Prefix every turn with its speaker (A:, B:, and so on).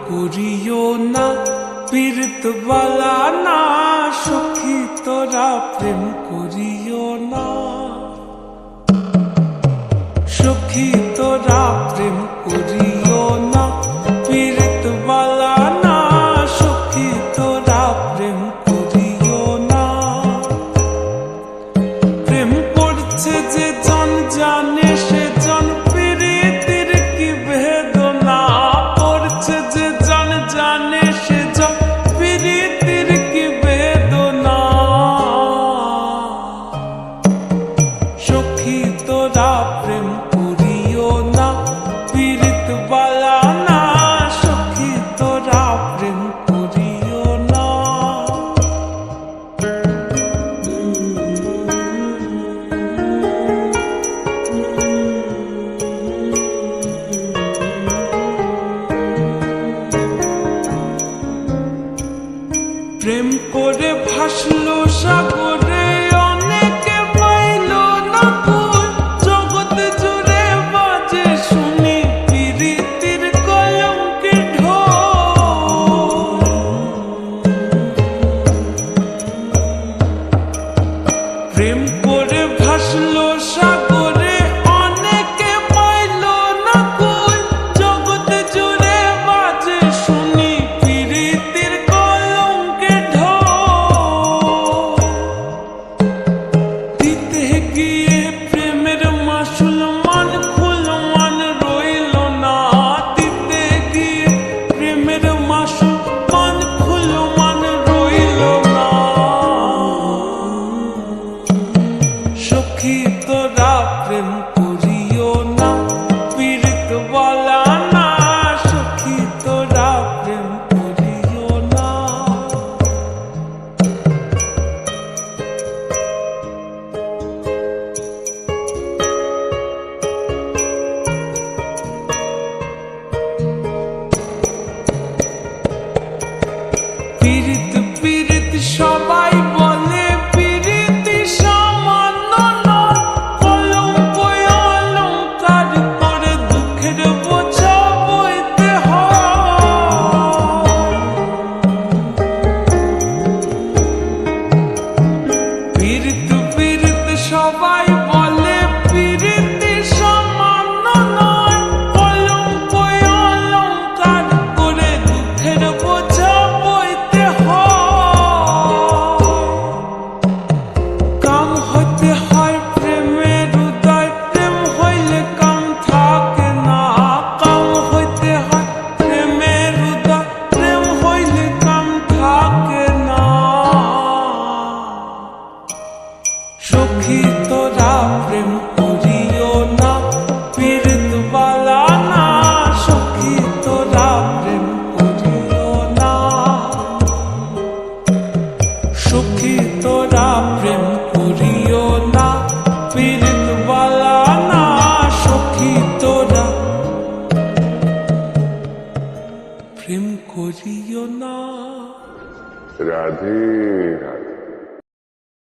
A: করিও না পীড়িত বালা না সখী তোরা প্রেম করিও না সখী তোরা প্রেম করিও না পীড়িত বালা না সখী তোরা প্রেম করিও না প্রেম করছে যে জন জানে সে জন পীড়িতের কি বেদনা করছে যে জন জানে সে জন পীড়িতের কি বেদনা সখী তোরা প্রেম করিও না পীড়িত বালা না সখী তোরা প্রেম করিও না প্রেম করে ভাসলো সাগরে অনেকে পাইল না কই জগৎ জুড়ে বাজে শুনি পীড়িতের কলঙ্কের ঢোল প্রেম করে ভাসলো সাগরে অনেকে পাইল না কই জগৎ জুড়ে বাজে শুনি পীড়িতের কলঙ্কের ঢোল দিতে গিয়ে প্রেমের মাসুল মান খুল মান রইল না দিতে গিয়ে প্রেমের মাসুল মান খুল মান রইল না সখী তোরা প্রেম করিও না পীড়িত বালা না সখী তোরা প্রেম করিও না পীড়িত পীড়িত সবাই বলে পীড়িতি সামান্য নয় কলঙ্ক অলঙ্কার করে দুঃখের বোঝা বইতে হয় পীড়িত পীড়িত সবাই বলে পীড়িতি সামান্য নয় কলঙ্ক অলঙ্কার করে দুঃখের বোঝা বইতে হয় কাম হইতে হয় প্রেমের উদয় প্রেম হইলে কাম থাকে না কাম হইতে হয় প্রেমের উদয় প্রেম হইলে কাম থাকে না সখী তোরা প্রেম করিও না পীড়িত বালা না সখী তোরা প্রেম করিও না সখী তোরা প্রেম করিও না পীড়িত বালা না সখী তোরা প্রেম করিও না
B: রাধে রাধে।